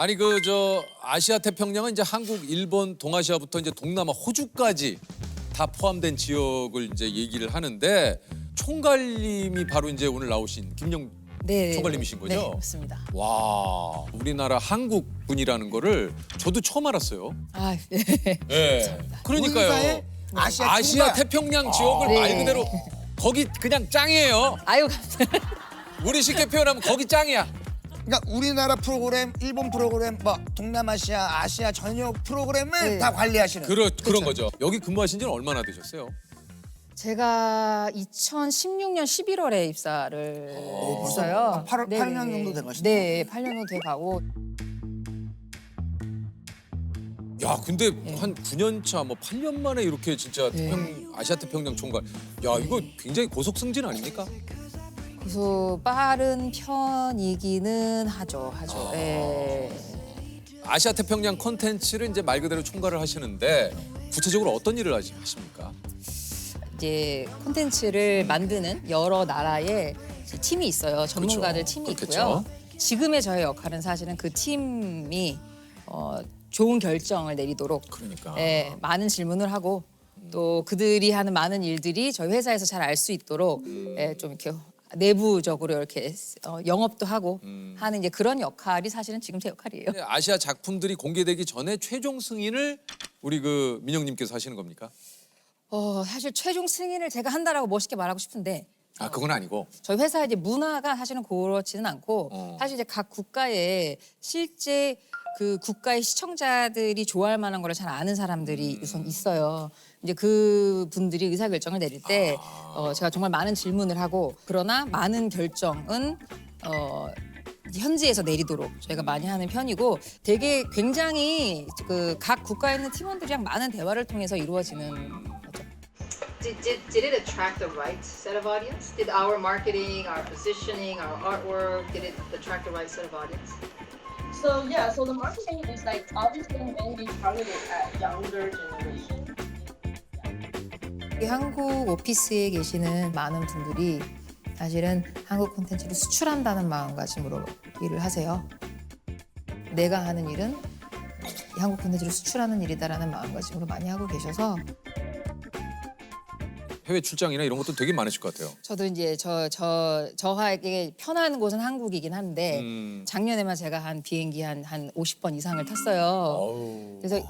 아니 그 저 아시아 태평양은 이제 한국, 일본, 동아시아부터 이제 동남아, 호주까지 다 포함된 지역을 이제 얘기를 하는데 총괄님이 바로 이제 오늘 나오신 김영 네, 총괄님이신 거죠? 네, 맞습니다. 와, 우리나라 한국 분이라는 거를 저도 처음 알았어요. 아, 네. 네. 그러니까요. 우리나라의 아시아 아시아 총괄. 태평양 지역을 네. 말 그대로 거기 그냥 짱이에요. 아유, 감사합니다. 우리 쉽게 표현하면 거기 짱이야. 그러니까 우리나라 프로그램, 일본 프로그램, 뭐 동남아시아, 아시아 전역 프로그램을 네. 다 관리하시는. 그런 거죠. 여기 근무하신 지는 얼마나 되셨어요? 제가 2016년 11월에 입사를 했어요. 8년 정도 된 것이죠. 네, 8년 정도 돼 가고. 야, 근데 한 9년 차, 뭐 8년 만에 이렇게 진짜 네. 아시아 태평양 총괄. 야, 이거 굉장히 고속승진 아닙니까? 그래서 빠른 편이기는 하죠. 예. 아시아 태평양 콘텐츠를 이제 말 그대로 총괄을 하시는데 구체적으로 어떤 일을 하십니까? 이제 콘텐츠를 만드는 여러 나라의 팀이 있어요. 전문가들 그렇죠. 팀이 그렇겠죠. 있고요. 지금의 저의 역할은 사실은 그 팀이 좋은 결정을 내리도록 그러니까. 예, 많은 질문을 하고 또 그들이 하는 많은 일들이 저희 회사에서 잘 알 수 있도록 예, 좀 이렇게 내부적으로 이렇게 영업도 하고 하는 이제 그런 역할이 사실은 지금 제 역할이에요. 아시아 작품들이 공개되기 전에 최종 승인을 우리 그 민영님께서 하시는 겁니까? 사실 최종 승인을 제가 한다라고 멋있게 말하고 싶은데 아, 그건 아니고. 저희 회사의 이제 문화가 사실은 그렇지는 않고 사실 이제 각 국가에 실제 그 국가의 시청자들이 좋아할 만한 거를 잘 아는 사람들이 우선 있어요. 이제 그 분들이 의사결정을 내릴 때 제가 정말 많은 질문을 하고 그러나 많은 결정은 이제 현지에서 내리도록 저희가 많이 하는 편이고 되게 굉장히 그 각 국가에 있는 팀원들이랑 많은 대화를 통해서 이루어지는 거죠. Did it attract the right set of audience? Did our marketing, our positioning, our artwork, did it attract the right set of audience? So yeah, so the marketing is like obviously mainly targeted at younger generation. 이 한국 오피스에 계시는 많은 분들이 사실은 한국 콘텐츠를 수출한다는 마음가짐으로 일을 하세요. 내가 하는 일은 이 한국 콘텐츠를 수출하는 일이다라는 마음가짐으로 많이 하고 계셔서 해외 출장이나 이런 것도 되게 많으실 것 같아요. 저도 이제 저에게 편한 곳은 한국이긴 한데 작년에만 제가 한 비행기 한 50번 이상을 탔어요. 어우. 그래서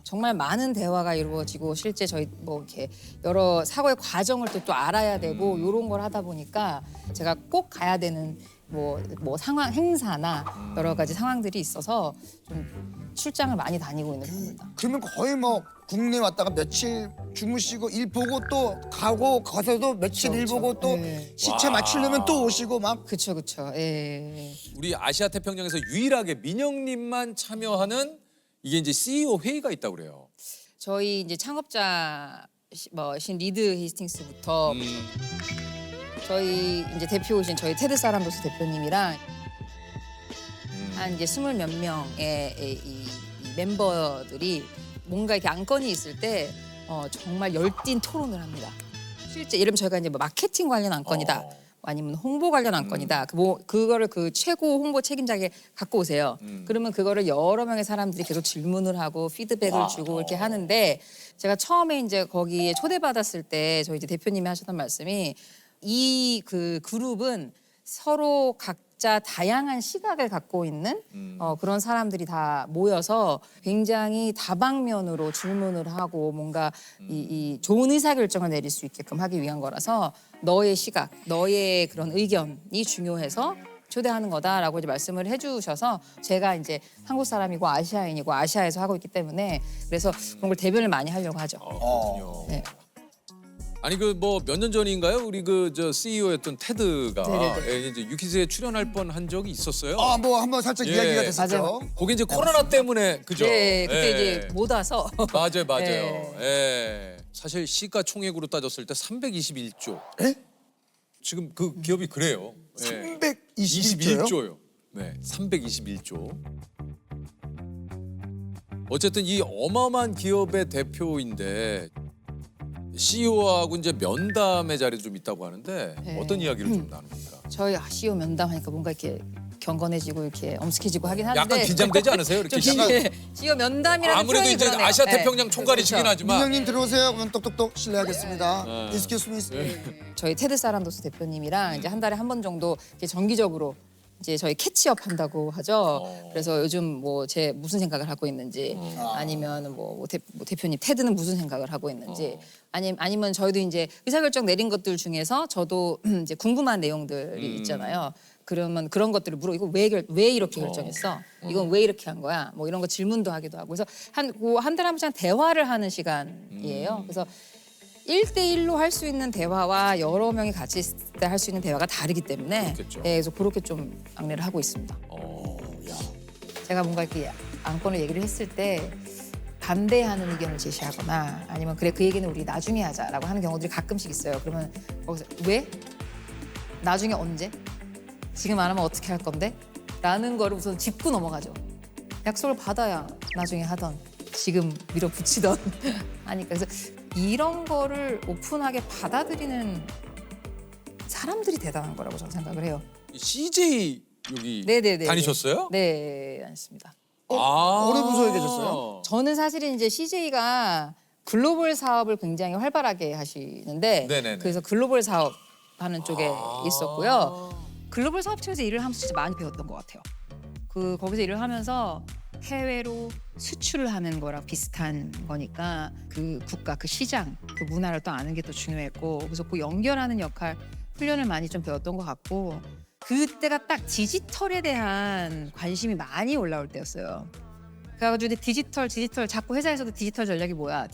정말 많은 대화가 이루어지고 실제 저희 뭐 이렇게 여러 사고의 과정을 또 알아야 되고 이런 걸 하다 보니까 제가 꼭 가야 되는 뭐 상황 행사나 여러 가지 상황들이 있어서 좀 출장을 많이 다니고 있는 편입니다. 그러면 거의 뭐 국내 왔다가 며칠 주무시고 일 보고 또 가고 가서도 며칠 일 보고 또 네. 시차 맞추려면 또 오시고 막. 그렇죠. 예. 우리 아시아 태평양에서 유일하게 민영님만 참여하는 이게 이제 CEO 회의가 있다고 그래요. 저희 이제 창업자 신 리드 헤이스팅스부터 저희 이제 대표이신 저희 테드 사람도스 대표님이랑 한 이제 20 몇 명의 이 멤버들이 뭔가 이렇게 안건이 있을 때 정말 열띤 토론을 합니다. 실제 예를 들면 저희가 이제 뭐 마케팅 관련 안건이다. 아니면 홍보 관련 안건이다. 그거를 그 최고 홍보 책임자에게 갖고 오세요. 그러면 그거를 여러 명의 사람들이 계속 질문을 하고 피드백을 주고 이렇게 하는데 제가 처음에 이제 거기에 초대받았을 때 저희 이제 대표님이 하셨던 말씀이 이 그 그룹은 서로 각자 다양한 시각을 갖고 있는 그런 사람들이 다 모여서 굉장히 다방면으로 질문을 하고 뭔가 이 좋은 의사결정을 내릴 수 있게끔 하기 위한 거라서 너의 시각, 너의 그런 의견이 중요해서 초대하는 거다라고 이제 말씀을 해주셔서 제가 이제 한국 사람이고 아시아인이고 아시아에서 하고 있기 때문에 그래서 그런 걸 대변을 많이 하려고 하죠. 그렇군요. 네. 아니 그 뭐 몇 년 전인가요? 우리 그 저 CEO였던 테드가 네네네. 예, 이제 유키즈에 출연할 뻔한 적이 있었어요. 뭐 한번 살짝 예. 이야기가 됐었죠. 맞아요. 거기 이제 코로나 때문에 그죠? 네, 그때 예. 이제 못 와서 맞아요. 네. 예. 사실 시가총액으로 따졌을 때 321조. 에? 지금 그 기업이 그래요. 예. 321조요? 21조요. 네, 321조. 어쨌든 이 어마어마한 기업의 대표인데 CEO하고 이제 면담의 자리도 좀 있다고 하는데 네. 어떤 이야기를 좀 나눕니까? 저희 CEO 면담하니까 뭔가 이렇게 경건해지고 이렇게 엄숙해지고 하긴 하는데 약간 긴장되지 않으세요? 이렇게 좀 약간 지어 면담이라는 아무래도 표현이 이제 그러네요. 아시아 네. 태평양 총괄이시긴 그렇죠. 하지만 민영님 들어오세요. 그럼 똑똑똑 실례하겠습니다. 네. Excuse me. 저희 테드 사란도스 대표님이랑 이제 한 달에 한 번 정도 이렇게 정기적으로 이제 저희 캐치업 한다고 하죠. 그래서 요즘 뭐 제 무슨 생각을 하고 있는지 아니면 뭐 대표님 테드는 무슨 생각을 하고 있는지 아니면 저희도 이제 의사결정 내린 것들 중에서 저도 이제 궁금한 내용들이 있잖아요. 그러면 그런 것들을 물어 이거 왜 이렇게 결정했어? 이건 왜 이렇게 한 거야? 뭐 이런 거 질문도 하기도 하고 그래서 한 달에 한 번씩 대화를 하는 시간이에요. 그래서 1대1로 할 수 있는 대화와 여러 명이 같이 있을 때 할 수 있는 대화가 다르기 때문에 그렇겠죠. 네, 그래서 그렇게 좀 안내를 하고 있습니다. 제가 뭔가 이렇게 안건을 얘기를 했을 때 반대하는 의견을 제시하거나 아니면 그래 그 얘기는 우리 나중에 하자라고 하는 경우들이 가끔씩 있어요. 그러면 거기서 왜? 나중에 언제? 지금 안 하면 어떻게 할 건데? 라는 거를 우선 짚고 넘어가죠. 약속을 받아야 나중에 하던 지금 밀어붙이던 하니까 그래서 이런 거를 오픈하게 받아들이는 사람들이 대단한 거라고 저는 생각을 해요. CJ 여기 네네네. 다니셨어요? 네, 아닙니다. 어느 부서에 계셨어요? 저는 사실은 이제 CJ가 글로벌 사업을 굉장히 활발하게 하시는데 네네네. 그래서 글로벌 사업 하는 쪽에 있었고요. 글로벌 사업 측에서 일을 하면서 진짜 많이 배웠던 것 같아요. 거기서 일을 하면서 해외로 수출을 하는 거랑 비슷한 거니까 그 국가, 그 시장, 그 문화를 또 아는 게 또 중요했고 그래서 그 연결하는 역할 훈련을 많이 좀 배웠던 것 같고 그때가 딱 디지털에 대한 관심이 많이 올라올 때였어요. 그래가지고 디지털 자꾸 회사에서도 디지털 전략이 뭐야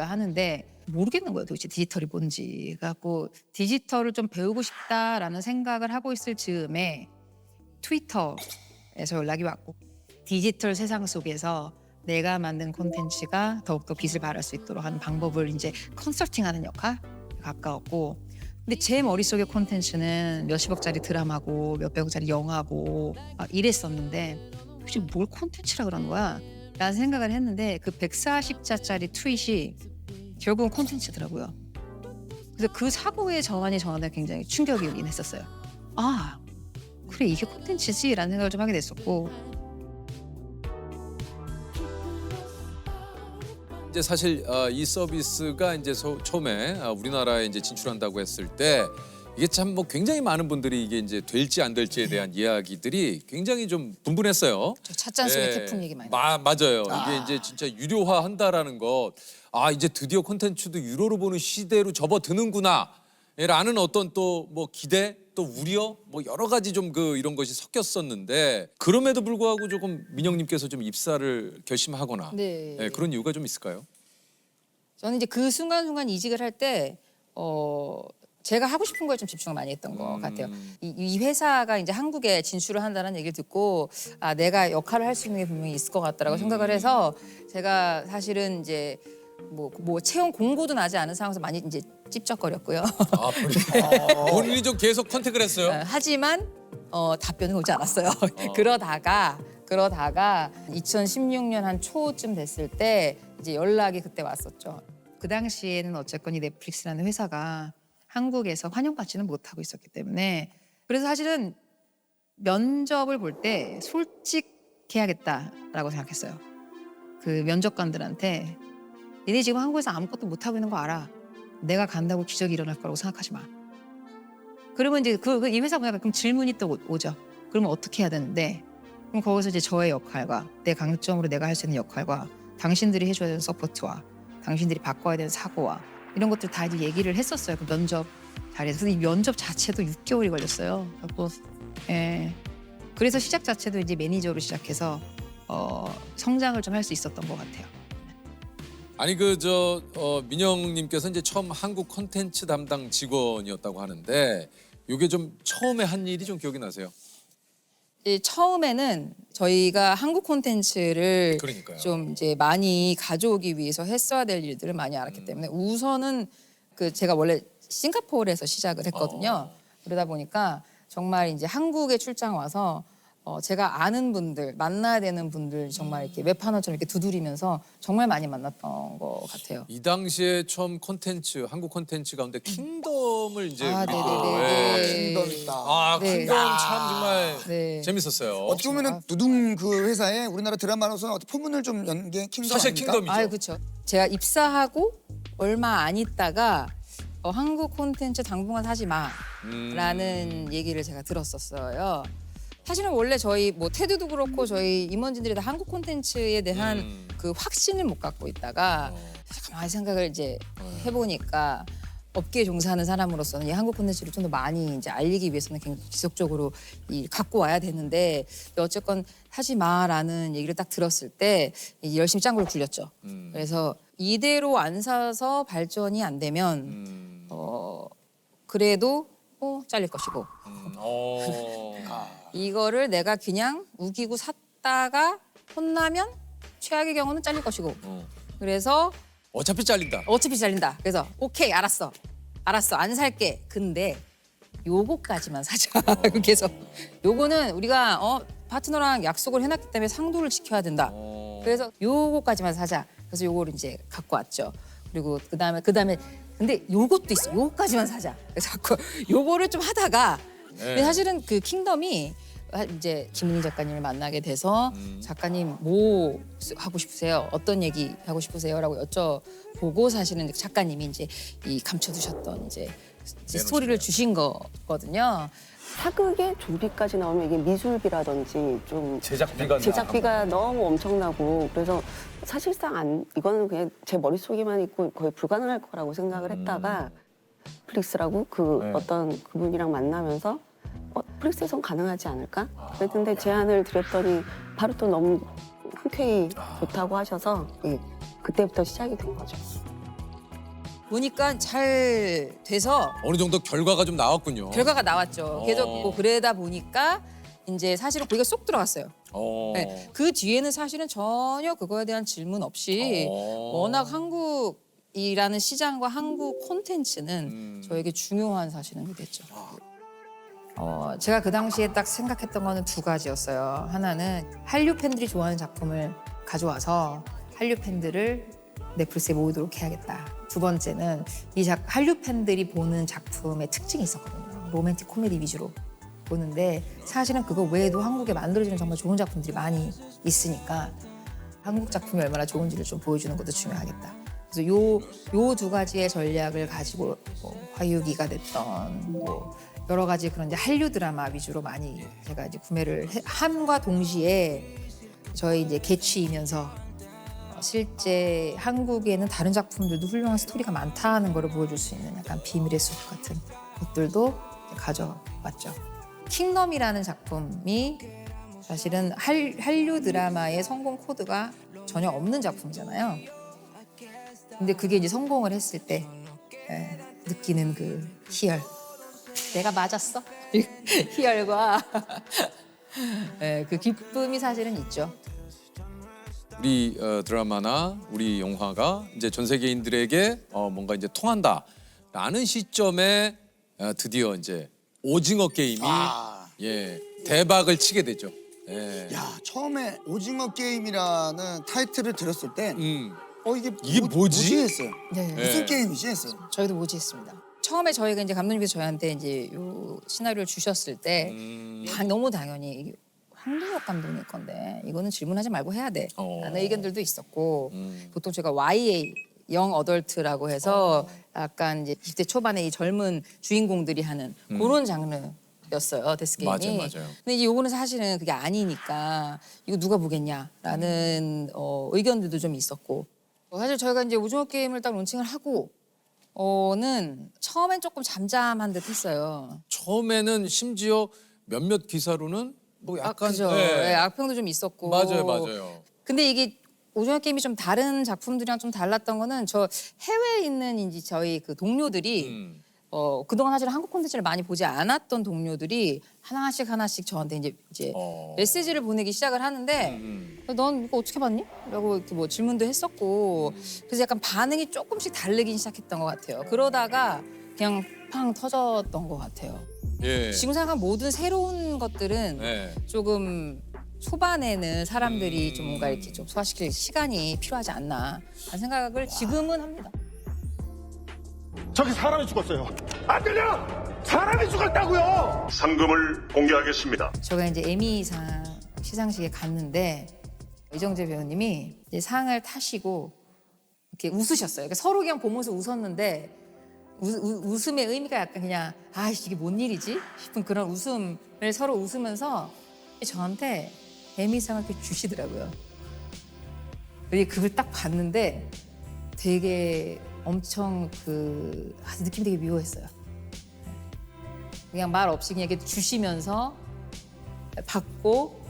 하는데 모르겠는 거예요 도대체 디지털이 뭔지. 그래갖고 디지털을 좀 배우고 싶다라는 생각을 하고 있을 즈음에 트위터에서 연락이 왔고 디지털 세상 속에서 내가 만든 콘텐츠가 더욱더 빛을 발할 수 있도록 하는 방법을 이제 컨설팅하는 역할 가까웠고 근데 제 머릿속의 콘텐츠는 몇십억짜리 드라마고 몇백억짜리 영화고 막 이랬었는데 혹시 뭘 콘텐츠라 그러는 거야? 라는 생각을 했는데 그 140자짜리 트윗이 결국은 콘텐츠더라고요. 그래서 그 사고의 전환이 저한테 굉장히 충격이긴 했었어요. 아 그래 이게 콘텐츠지라는 생각을 좀 하게 됐었고 이제 사실 이 서비스가 이제 처음에 우리나라에 이제 진출한다고 했을 때 이게 참 뭐 굉장히 많은 분들이 이게 이제 될지 안 될지에 대한 이야기들이 굉장히 좀 분분했어요. 저 찻잔 속의 예. 태풍 얘기 많이 맞아요. 이게 이제 진짜 유료화한다라는 것. 아 이제 드디어 콘텐츠도 유료로 보는 시대로 접어드는구나. 라는 어떤 또 뭐 기대 또 우려 뭐 여러 가지 좀 이런 것이 섞였었는데 그럼에도 불구하고 조금 민영님께서 좀 입사를 결심하거나 네. 예, 그런 이유가 좀 있을까요? 저는 이제 그 순간순간 이직을 할 때 제가 하고 싶은 거에 좀 집중을 많이 했던 것 같아요. 이 회사가 이제 한국에 진출을 한다는 얘기를 듣고 아 내가 역할을 할 수 있는 게 분명히 있을 것 같다라고 생각을 해서 제가 사실은 이제 뭐 채용 공고도 나지 않은 상황에서 많이 이제 찝쩍거렸고요. 아 본인이 좀 계속 컨택을 했어요? 하지만 답변은 오지 않았어요. 그러다가 2016년 한 초쯤 됐을 때 이제 연락이 그때 왔었죠. 그 당시에는 어쨌건 이 넷플릭스라는 회사가 한국에서 환영받지는 못하고 있었기 때문에 그래서 사실은 면접을 볼 때 솔직해야겠다라고 생각했어요. 그 면접관들한테 니네 지금 한국에서 아무것도 못하고 있는 거 알아. 내가 간다고 기적이 일어날 거라고 생각하지 마. 그러면 이제 이 회사 보니까 그럼 질문이 또 오죠. 그러면 어떻게 해야 되는데 그럼 거기서 이제 저의 역할과 내 강점으로 내가 할 수 있는 역할과 당신들이 해줘야 되는 서포트와 당신들이 바꿔야 되는 사고와 이런 것들 다 이제 얘기를 했었어요. 그 면접 자리에서. 근데 이 면접 자체도 6개월이 걸렸어요. 그래서 시작 자체도 이제 매니저로 시작해서 성장을 좀 할 수 있었던 것 같아요. 아니 민영님께서 이제 처음 한국 콘텐츠 담당 직원이었다고 하는데 이게 좀 처음에 한 일이 좀 기억이 나세요? 처음에는 저희가 한국 콘텐츠를 그러니까요. 좀 이제 많이 가져오기 위해서 했어야 될 일들을 많이 알았기 때문에 우선은 제가 원래 싱가포르에서 시작을 했거든요. 그러다 보니까 정말 이제 한국에 출장 와서 제가 아는 분들, 만나야 되는 분들 정말 이렇게 웹하너처럼 이렇게 두드리면서 정말 많이 만났던 것 같아요. 이 당시에 처음 콘텐츠, 한국 콘텐츠 가운데 킹덤을 이제 아, 우리 또, 네네네. 예. 킹덤 있다. 아, 네. 킹덤 참 정말 네. 재밌었어요. 어떻게 보면은 두둥 그 회사에 우리나라 드라마로서 어떤 포문을 좀 연 게 킹덤 사실 아닙니까? 킹덤이죠. 아, 그렇죠. 제가 입사하고 얼마 안 있다가 한국 콘텐츠 당분간 하지 마라는 얘기를 제가 들었었어요. 사실은 원래 저희 뭐 테드도 그렇고 저희 임원진들이 다 한국 콘텐츠에 대한 그 확신을 못 갖고 있다가 가만히 생각을 이제 해보니까 업계에 종사하는 사람으로서는 이 한국 콘텐츠를 좀 더 많이 이제 알리기 위해서는 굉장히 지속적으로 갖고 와야 되는데 어쨌건 하지 마라는 얘기를 딱 들었을 때 이제 열심히 짱구를 굴렸죠. 그래서 이대로 안 사서 발전이 안 되면 그래도 잘릴 것이고 이거를 내가 그냥 우기고 샀다가 혼나면 최악의 경우는 잘릴 것이고 그래서 어차피 잘린다. 어차피 잘린다. 그래서 오케이 알았어 안 살게. 근데 요거까지만 사자. 계속 요거는 우리가 파트너랑 약속을 해놨기 때문에 상도를 지켜야 된다. 그래서 요거까지만 사자. 그래서 요거를 이제 갖고 왔죠. 그리고 그다음에 근데 요것도 있어. 요거까지만 사자. 그래서 자꾸 요거를 좀 하다가 근데 사실은 그 킹덤이 이제 김은희 작가님을 만나게 돼서 작가님 뭐 하고 싶으세요? 어떤 얘기 하고 싶으세요?라고 여쭤보고 사실은 작가님이 이제 이 감춰두셨던 이제 스토리를 주신 거거든요. 사극에 좀비까지 나오면 이게 미술비라든지 좀 제작비가 너무 엄청나고 그래서 사실상 이거는 그냥 제 머릿속에만 있고 거의 불가능할 거라고 생각을 했다가 플릭스라고 어떤 그분이랑 만나면서 플릭스에선 가능하지 않을까? 그랬는데 제안을 드렸더니 바로 또 너무 흔쾌히 좋다고 하셔서 그때부터 시작이 된 거죠. 보니까 잘 돼서 어느 정도 결과가 좀 나왔군요. 결과가 나왔죠. 계속 뭐 그러다 보니까 이제 사실은 거기가 쏙 들어갔어요. 네. 그 뒤에는 사실은 전혀 그거에 대한 질문 없이 워낙 한국이라는 시장과 한국 콘텐츠는 저에게 중요한 사실은 그게 됐죠. 제가 그 당시에 딱 생각했던 거는 두 가지였어요. 하나는 한류 팬들이 좋아하는 작품을 가져와서 한류 팬들을 넷플릭스에 모으도록 해야겠다. 두 번째는 한류 팬들이 보는 작품의 특징이 있었거든요. 로맨틱 코미디 위주로 보는데 사실은 그거 외에도 한국에 만들어지는 정말 좋은 작품들이 많이 있으니까 한국 작품이 얼마나 좋은지를 좀 보여주는 것도 중요하겠다. 그래서 요 두 가지의 전략을 가지고 화유기가 됐던 여러 가지 그런 이제 한류 드라마 위주로 많이 제가 이제 구매를 함과 동시에 저희 이제 개취이면서 실제 한국에는 다른 작품들도 훌륭한 스토리가 많다는 걸 보여줄 수 있는 약간 비밀의 숲 같은 것들도 가져왔죠. 킹덤이라는 작품이 사실은 한류 드라마의 성공 코드가 전혀 없는 작품이잖아요. 근데 그게 이제 성공을 했을 때 느끼는 그 희열. 내가 맞았어? 희열과 그 기쁨이 사실은 있죠. 우리 드라마나 우리 영화가 이제 전 세계인들에게 뭔가 이제 통한다라는 시점에 드디어 이제 오징어 게임이 대박을 치게 되죠. 야, 처음에 오징어 게임이라는 타이틀을 들었을 때 이게 뭐지? 했어요. 네. 무슨 게임이지 했어요. 저희도 모지했습니다. 처음에 저희가 이제 감독님께서 저희한테 이제 요 시나리오를 주셨을 때 너무 당연히 황동혁 감독님 건데 이거는 질문하지 말고 해야 돼 라는 의견들도 있었고 보통 제가 YA 영 어덜트라고 해서 약간 이제 20대 초반의 이 젊은 주인공들이 하는 그런 장르였어요. 데스게임이. 맞아요. 근데 이제 요거는 사실은 그게 아니니까 이거 누가 보겠냐라는 의견들도 좀 있었고 사실 저희가 이제 오징어 게임을 딱 론칭을 하고 는 처음엔 조금 잠잠한 듯 했어요. 처음에는 심지어 몇몇 기사로는 뭐 약간 그죠. 네, 악평도 좀 있었고. 맞아요. 근데 이게 오징어 게임이 좀 다른 작품들이랑 좀 달랐던 거는 저 해외에 있는 이제 저희 그 동료들이 그동안 사실 한국 콘텐츠를 많이 보지 않았던 동료들이 하나씩 저한테 이제 메시지를 보내기 시작을 하는데 넌 이거 어떻게 봤니? 라고 이렇게 뭐 질문도 했었고 그래서 약간 반응이 조금씩 다르긴 시작했던 것 같아요. 그러다가 그냥 팡 터졌던 것 같아요. 예. 지금 생각한 모든 새로운 것들은 예. 조금 초반에는 사람들이 좀 뭔가 이렇게 좀 소화시킬 시간이 필요하지 않나 하는 생각을 지금은 합니다. 저기 사람이 죽었어요. 안 들려? 사람이 죽었다고요. 상금을 공개하겠습니다. 제가 이제 에미상 시상식에 갔는데 이정재 배우님이 이제 상을 타시고 이렇게 웃으셨어요. 그러니까 서로 그냥 보면서 웃었는데 웃음의 의미가 약간 그냥 아 이게 뭔 일이지 싶은 그런 웃음을 서로 웃으면서 저한테 에미상을 이렇게 주시더라고요. 그걸 딱 봤는데 되게 엄청 느낌이 되게 묘했어요. 그냥 말 없이 그냥 이렇게 주시면서 받고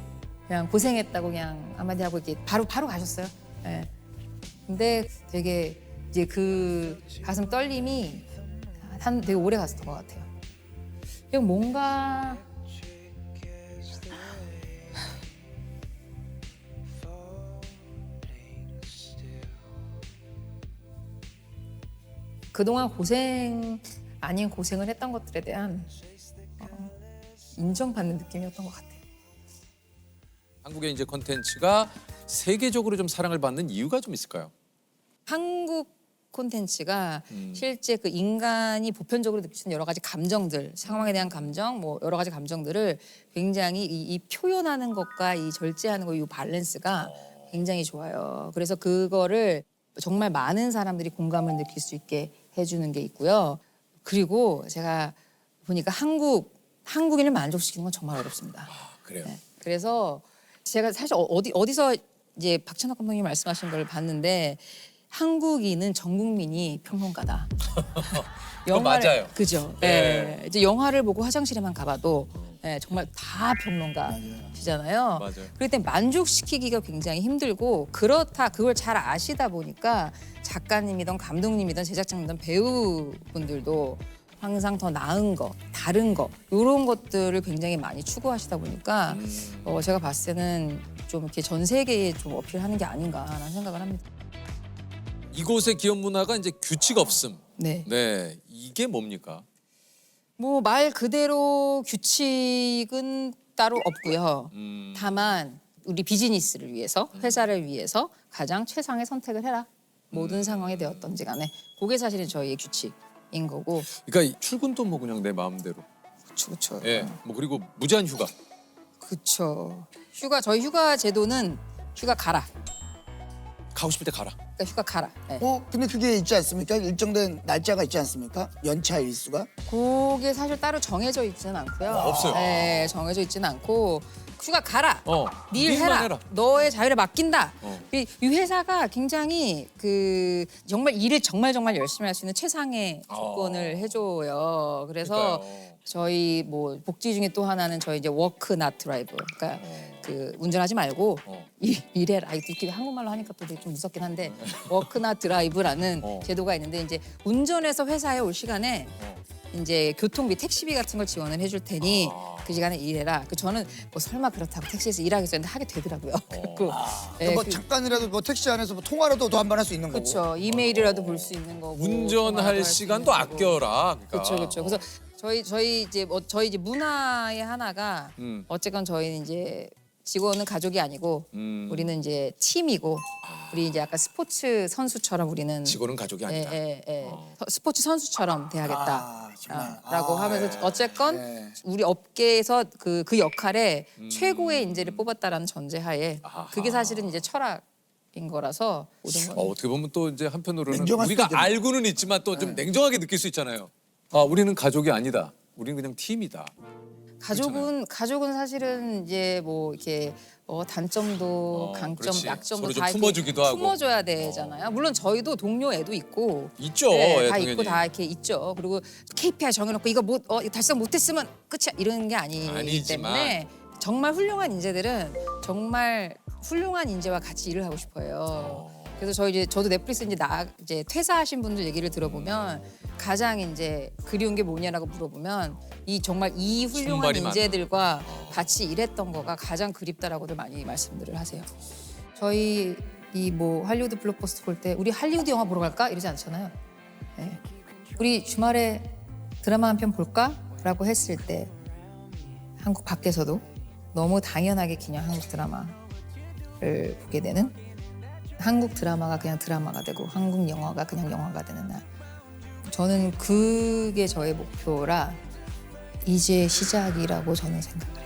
그냥 고생했다고 그냥 한마디 하고 이렇게 바로 가셨어요. 예. 근데 되게 이제 그 가슴 떨림이 되게 오래 갔었던 것 같아요. 이거 뭔가 그동안 고생 아닌 고생을 했던 것들에 대한 인정받는 느낌이었던 것 같아요. 한국의 이제 콘텐츠가 세계적으로 좀 사랑을 받는 이유가 좀 있을까요? 한국 콘텐츠가 실제 그 인간이 보편적으로 느낄 수 있는 여러 가지 감정들, 상황에 대한 감정, 뭐 여러 가지 감정들을 굉장히 이 표현하는 것과 이 절제하는 거, 이 밸런스가 굉장히 좋아요. 그래서 그거를 정말 많은 사람들이 공감을 느낄 수 있게 해주는 게 있고요. 그리고 제가 보니까 한국인을 만족시키는 건 정말 어렵습니다. 그래요. 네. 그래서 제가 사실 어디서 이제 박찬욱 감독님이 말씀하신 걸 봤는데 한국인은 전 국민이 평론가다. 그거 맞아요. 그죠. 네. 이제 영화를 보고 화장실에만 가봐도 정말 다 평론가시잖아요. 맞아요. 그럴 때 만족시키기가 굉장히 힘들고 그걸 잘 아시다 보니까 작가님이든 감독님이든 제작자님이든 배우분들도 항상 더 나은 거, 다른 거 이런 것들을 굉장히 많이 추구하시다 보니까 제가 봤을 때는 좀 이렇게 전 세계에 좀 어필하는 게 아닌가라는 생각을 합니다. 이곳의 기업 문화가 이제 규칙 없음. 네. 네, 이게 뭡니까? 뭐 말 그대로 규칙은 따로 없고요. 다만 우리 비즈니스를 위해서, 회사를 위해서 가장 최상의 선택을 해라. 모든 상황이 되었던지 간에 그게 사실은 저희의 규칙인 거고. 그러니까 출근도 뭐 그냥 내 마음대로. 그렇죠. 예. 뭐 그리고 무제한 휴가. 그렇죠. 저희 휴가 제도는 휴가 가라. 가고 싶을 때 가라. 그러니까 휴가 가라. 네. 근데 그게 있지 않습니까? 일정된 날짜가 있지 않습니까? 연차 일수가? 그게 사실 따로 정해져 있지는 않고요. 없어요. 네, 정해져 있지는 않고 휴가 가라. 네 일 일만 해라. 해라. 너의 자유를 맡긴다. 어. 이 회사가 굉장히 정말 일을 정말 열심히 할 수 있는 최상의 조건을 해줘요. 그래서 그러니까요. 저희 뭐 복지 중에 또 하나는 저희 이제 워크 낫 드라이브. 그러니까 운전하지 말고 일해라. 이렇게 한국말로 하니까 또 되게 좀 무섭긴 한데 워크 낫 드라이브라는 제도가 있는데 이제 운전해서 회사에 올 시간에 이제 교통비, 택시비 같은 걸 지원을 해줄 테니 그 시간에 일해라. 저는 뭐 설마 그렇다고 택시에서 일하겠어 했는데 하게 되더라고요. 그래고 뭐 잠깐이라도 뭐 택시 안에서 뭐 통화라도 더 한 번 할 수 있는 거고. 그렇죠. 이메일이라도 볼 수 있는 거고. 통화도 운전할 할수 시간도 있는 거고. 아껴라. 그러니까. 그렇죠. 그래서 저희 이제 문화의 하나가 어쨌건 저희는 이제 직원은 가족이 아니고 우리는 이제 팀이고 우리 이제 약간 스포츠 선수처럼 우리는 직원은 가족이 아니다. 스포츠 선수처럼 돼야겠다. 정말. 라고 하면서 어쨌건 네. 우리 업계에서 그 역할에 최고의 인재를 뽑았다라는 전제하에 그게 사실은 이제 철학인 거라서 모든 건 어떻게 보면 또 이제 한편으로는 냉정할 우리가 수도 있겠네. 알고는 있지만 또 좀 냉정하게 느낄 수 있잖아요. 우리는 가족이 아니다. 우리는 그냥 팀이다. 가족은 사실은 이제 뭐 이렇게 단점도 강점, 그렇지. 약점도 서로 좀 다 이렇게 품어주기도 하고. 품어줘야 되잖아요. 물론 저희도 동료 애도 있고 있죠. 네, 예, 다 당연히. 있고 다 이렇게 있죠. 그리고 KPI 정해놓고 이거 이거 달성 못했으면 끝이야 이런 게 아니기 아니지만. 때문에 정말 훌륭한 인재들은 정말 훌륭한 인재와 같이 일을 하고 싶어요. 그래서 저도 넷플릭스 이제 퇴사하신 분들 얘기를 들어보면 가장 이제 그리운 게 뭐냐라고 물어보면 정말 이 훌륭한 손발이 많다. 인재들과 같이 일했던 거가 가장 그립다라고들 많이 말씀들을 하세요. 저희 이 뭐 할리우드 블록버스터 볼 때 우리 할리우드 영화 보러 갈까 이러지 않잖아요. 네. 우리 주말에 드라마 한 편 볼까? 라고 했을 때 한국 밖에서도 너무 당연하게 그냥 한국 드라마를 보게 되는, 한국 드라마가 그냥 드라마가 되고 한국 영화가 그냥 영화가 되는 날. 저는 그게 저의 목표라 이제 시작이라고 저는 생각을 해요.